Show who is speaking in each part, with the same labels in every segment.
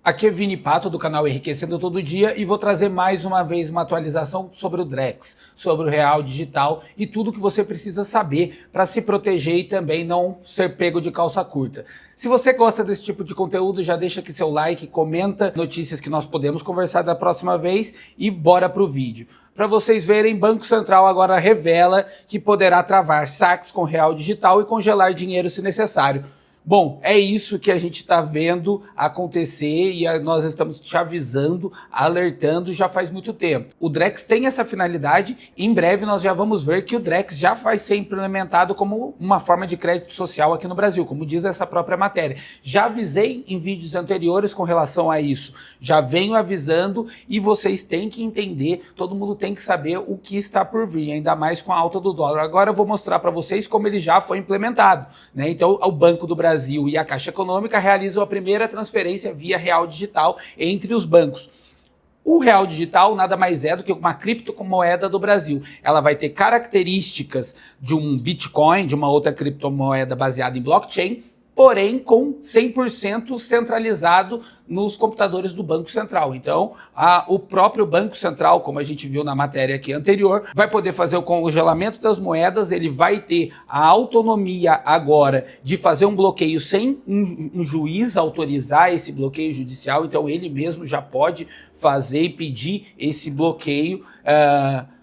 Speaker 1: Aqui é Vini Pato do canal Enriquecendo Todo Dia e vou trazer mais uma vez uma atualização sobre o Drex, sobre o real digital e tudo o que você precisa saber para se proteger e também não ser pego de calça curta. Se você gosta desse tipo de conteúdo, já deixa aqui seu like, comenta notícias que nós podemos conversar da próxima vez e bora pro vídeo. Para vocês verem, Banco Central agora revela que poderá travar saques com real digital e congelar dinheiro se necessário. Bom, é isso que a gente está vendo acontecer e nós estamos te avisando, alertando já faz muito tempo. O Drex tem essa finalidade, em breve nós já vamos ver que o Drex já vai ser implementado como uma forma de crédito social aqui no Brasil, como diz essa própria matéria. Já avisei em vídeos anteriores com relação a isso, já venho avisando e vocês têm que entender, todo mundo tem que saber o que está por vir, ainda mais com a alta do dólar. Agora eu vou mostrar para vocês como ele já foi implementado, né? Então, o Banco do Brasil e a Caixa Econômica realizam a primeira transferência via real digital entre os bancos. O real digital nada mais é do que uma criptomoeda do Brasil. Ela vai ter características de um Bitcoin, de uma outra criptomoeda baseada em blockchain, porém com 100% centralizado nos computadores do Banco Central. Então, o próprio Banco Central, como a gente viu na matéria aqui anterior, vai poder fazer o congelamento das moedas, ele vai ter a autonomia agora de fazer um bloqueio sem um juiz autorizar esse bloqueio judicial, então ele mesmo já pode fazer e pedir esse bloqueio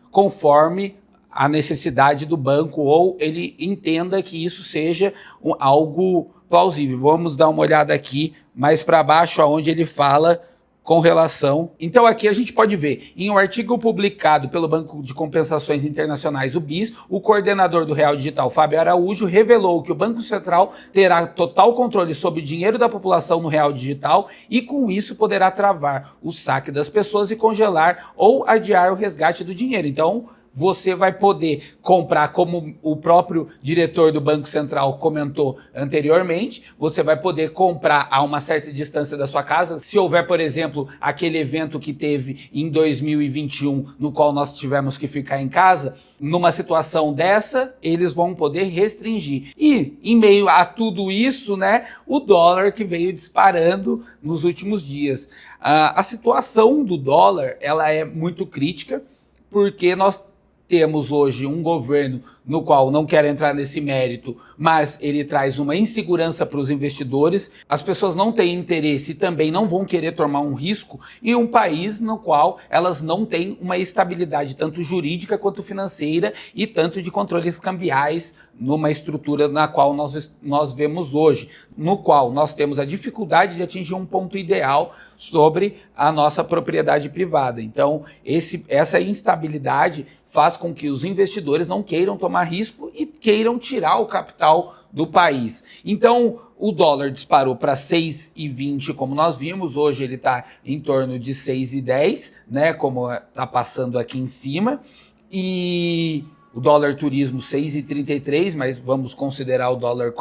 Speaker 1: conforme a necessidade do banco ou ele entenda que isso seja algo plausível. Vamos dar uma olhada aqui mais para baixo, onde ele fala com relação. Então aqui a gente pode ver, em um artigo publicado pelo Banco de Compensações Internacionais, o BIS, o coordenador do Real Digital, Fábio Araújo, revelou que o Banco Central terá total controle sobre o dinheiro da população no Real Digital e com isso poderá travar o saque das pessoas e congelar ou adiar o resgate do dinheiro. Então, você vai poder comprar, como o próprio diretor do Banco Central comentou anteriormente, você vai poder comprar a uma certa distância da sua casa. Se houver, por exemplo, aquele evento que teve em 2021, no qual nós tivemos que ficar em casa, numa situação dessa, eles vão poder restringir. E, em meio a tudo isso, né, o dólar que veio disparando nos últimos dias. A situação do dólar, ela é muito crítica, porque nós temos hoje um governo no qual não quero entrar nesse mérito, mas ele traz uma insegurança para os investidores. As pessoas não têm interesse e também não vão querer tomar um risco em um país no qual elas não têm uma estabilidade tanto jurídica quanto financeira e tanto de controles cambiais numa estrutura na qual nós vemos hoje, no qual nós temos a dificuldade de atingir um ponto ideal sobre a nossa propriedade privada. Então, essa instabilidade faz com que os investidores não queiram tomar risco e queiram tirar o capital do país. Então, o dólar disparou para 6,20, como nós vimos, hoje ele está em torno de 6,10, né, como está passando aqui em cima, e o dólar turismo 6,33, mas vamos considerar o dólar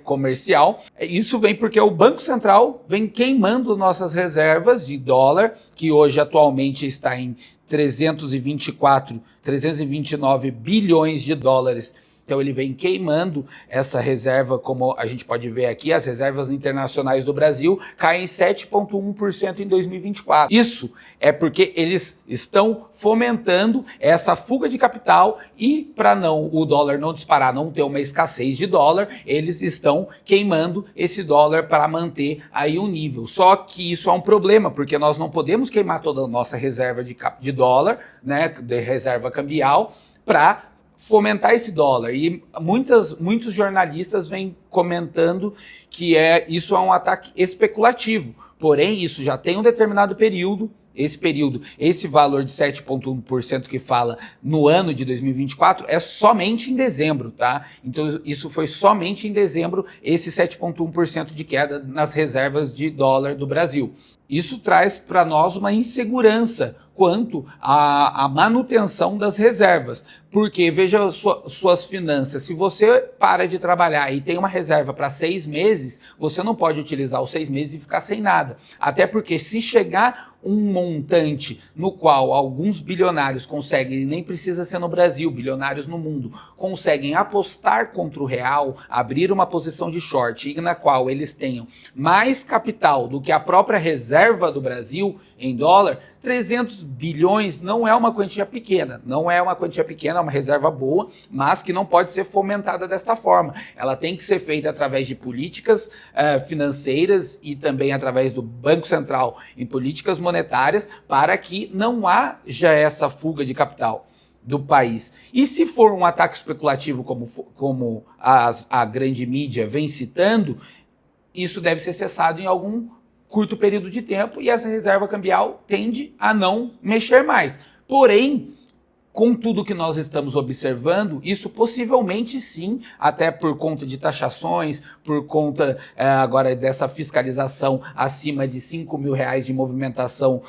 Speaker 1: comercial. Isso vem porque o Banco Central vem queimando nossas reservas de dólar, que hoje atualmente está em 329 bilhões de dólares. Então ele vem queimando essa reserva, como a gente pode ver aqui, as reservas internacionais do Brasil caem 7,1% em 2024. Isso é porque eles estão fomentando essa fuga de capital e para o dólar não disparar, não ter uma escassez de dólar, eles estão queimando esse dólar para manter aí um nível. Só que isso é um problema, porque nós não podemos queimar toda a nossa reserva de dólar, né, de reserva cambial, para fomentar esse dólar. E muitos jornalistas vêm comentando que isso é um ataque especulativo. Porém, isso já tem um determinado período. Esse valor de 7,1% que fala no ano de 2024 é somente em dezembro, tá? Então isso foi somente em dezembro, esse 7,1% de queda nas reservas de dólar do Brasil. Isso traz para nós uma insegurança quanto à manutenção das reservas. Porque veja suas finanças, se você para de trabalhar e tem uma reserva para 6 meses, você não pode utilizar os 6 meses e ficar sem nada. Até porque se chegar um montante no qual alguns bilionários conseguem, nem precisa ser no Brasil, bilionários no mundo, conseguem apostar contra o real, abrir uma posição de short e na qual eles tenham mais capital do que a própria reserva do Brasil em dólar, 300 bilhões não é uma quantia pequena, é uma reserva boa, mas que não pode ser fomentada desta forma. Ela tem que ser feita através de políticas financeiras e também através do Banco Central em políticas monetárias para que não haja essa fuga de capital do país. E se for um ataque especulativo como a grande mídia vem citando, isso deve ser cessado em algum curto período de tempo e essa reserva cambial tende a não mexer mais. Porém, com tudo que nós estamos observando, isso possivelmente sim, até por conta de taxações, por conta agora dessa fiscalização acima de 5 mil reais de movimentação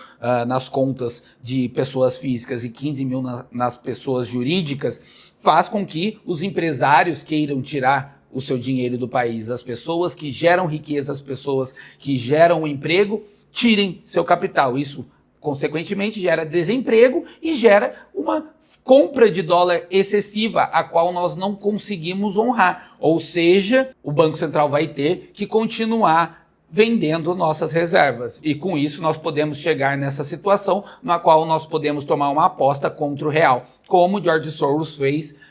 Speaker 1: nas contas de pessoas físicas e 15 mil nas pessoas jurídicas, faz com que os empresários queiram tirar o seu dinheiro do país. As pessoas que geram riqueza, as pessoas que geram emprego, tirem seu capital. Isso, consequentemente, gera desemprego e gera uma compra de dólar excessiva, a qual nós não conseguimos honrar. Ou seja, o Banco Central vai ter que continuar vendendo nossas reservas. E com isso nós podemos chegar nessa situação na qual nós podemos tomar uma aposta contra o real, como George Soros fez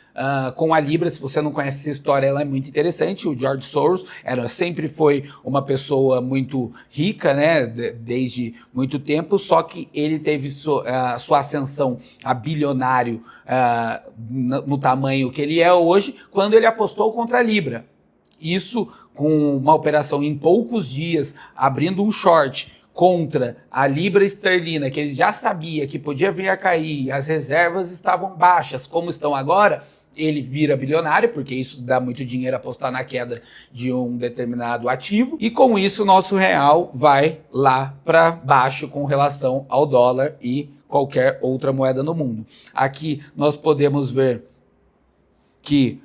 Speaker 1: com a Libra. Se você não conhece essa história, ela é muito interessante. O George Soros sempre foi uma pessoa muito rica, né, desde muito tempo, só que ele teve sua ascensão a bilionário no tamanho que ele é hoje, quando ele apostou contra a Libra. Isso com uma operação em poucos dias, abrindo um short contra a libra esterlina, que ele já sabia que podia vir a cair, as reservas estavam baixas, como estão agora, ele vira bilionário, porque isso dá muito dinheiro apostar na queda de um determinado ativo, e com isso o nosso real vai lá para baixo com relação ao dólar e qualquer outra moeda no mundo. Aqui nós podemos ver que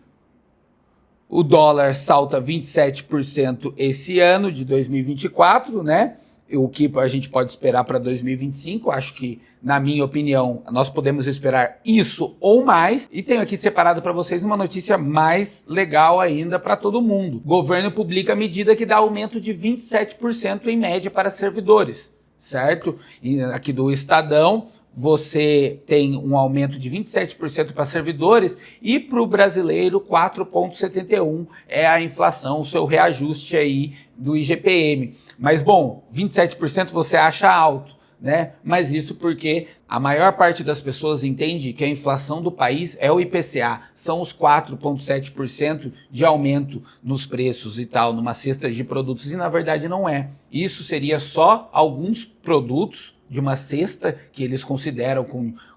Speaker 1: o dólar salta 27% esse ano de 2024, né? O que a gente pode esperar para 2025, acho que, na minha opinião, nós podemos esperar isso ou mais. E tenho aqui separado para vocês uma notícia mais legal ainda para todo mundo. O governo publica a medida que dá aumento de 27% em média para servidores, certo? E aqui do Estadão, você tem um aumento de 27% para servidores e para o brasileiro 4,71% é a inflação, o seu reajuste aí do IGPM. Mas bom, 27% você acha alto, né? Mas isso porque a maior parte das pessoas entende que a inflação do país é o IPCA, são os 4,7% de aumento nos preços e tal, numa cesta de produtos, e na verdade não é. Isso seria só alguns produtos de uma cesta que eles consideram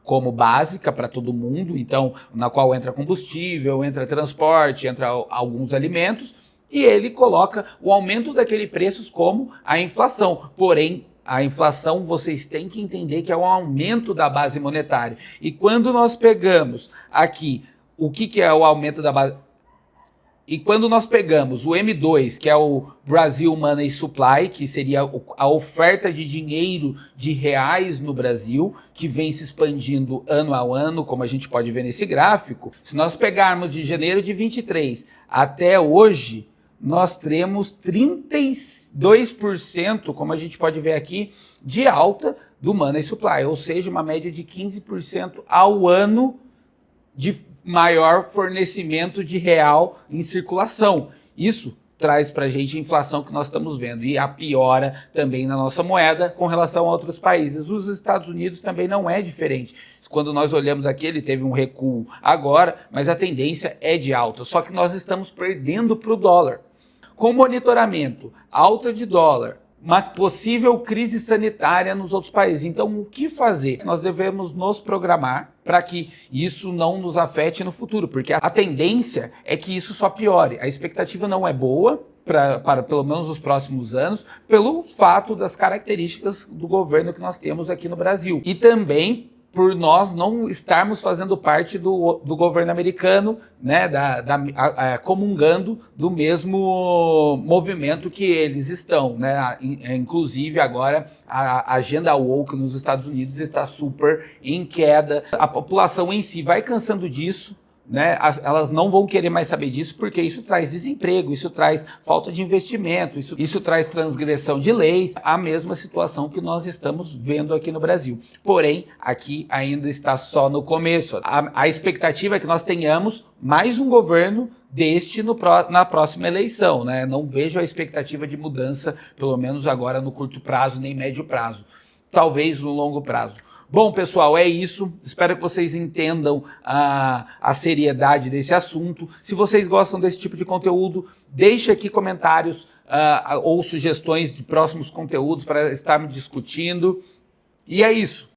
Speaker 1: como básica para todo mundo, então na qual entra combustível, entra transporte, entra alguns alimentos, e ele coloca o aumento daquele preço como a inflação. Porém, a inflação, vocês têm que entender que é um aumento da base monetária. E quando nós pegamos aqui o que é o aumento da base... E quando nós pegamos o M2, que é o Brazil Money Supply, que seria a oferta de dinheiro de reais no Brasil, que vem se expandindo ano a ano, como a gente pode ver nesse gráfico, se nós pegarmos de janeiro de 23 até hoje, nós temos 32%, como a gente pode ver aqui, de alta do Money Supply, ou seja, uma média de 15% ao ano de maior fornecimento de real em circulação. Isso traz para a gente a inflação que nós estamos vendo e a piora também na nossa moeda com relação a outros países. Os Estados Unidos também não é diferente. Quando nós olhamos aqui, ele teve um recuo agora, mas a tendência é de alta, só que nós estamos perdendo para o dólar. Com monitoramento, alta de dólar, uma possível crise sanitária nos outros países. Então, o que fazer? Nós devemos nos programar para que isso não nos afete no futuro, porque a tendência é que isso só piore. A expectativa não é boa para pelo menos os próximos anos, pelo fato das características do governo que nós temos aqui no Brasil. E também por nós não estarmos fazendo parte do governo americano, né, comungando do mesmo movimento que eles estão, né? Inclusive agora a agenda woke nos Estados Unidos está super em queda. A população em si vai cansando disso, né? Elas não vão querer mais saber disso porque isso traz desemprego, isso traz falta de investimento, isso traz transgressão de leis, a mesma situação que nós estamos vendo aqui no Brasil. Porém, aqui ainda está só no começo. A expectativa é que nós tenhamos mais um governo na próxima eleição, né? Não vejo a expectativa de mudança, pelo menos agora no curto prazo, nem médio prazo. Talvez no longo prazo. Bom, pessoal, é isso. Espero que vocês entendam a seriedade desse assunto. Se vocês gostam desse tipo de conteúdo, deixe aqui comentários ou sugestões de próximos conteúdos para estarmos discutindo. E é isso.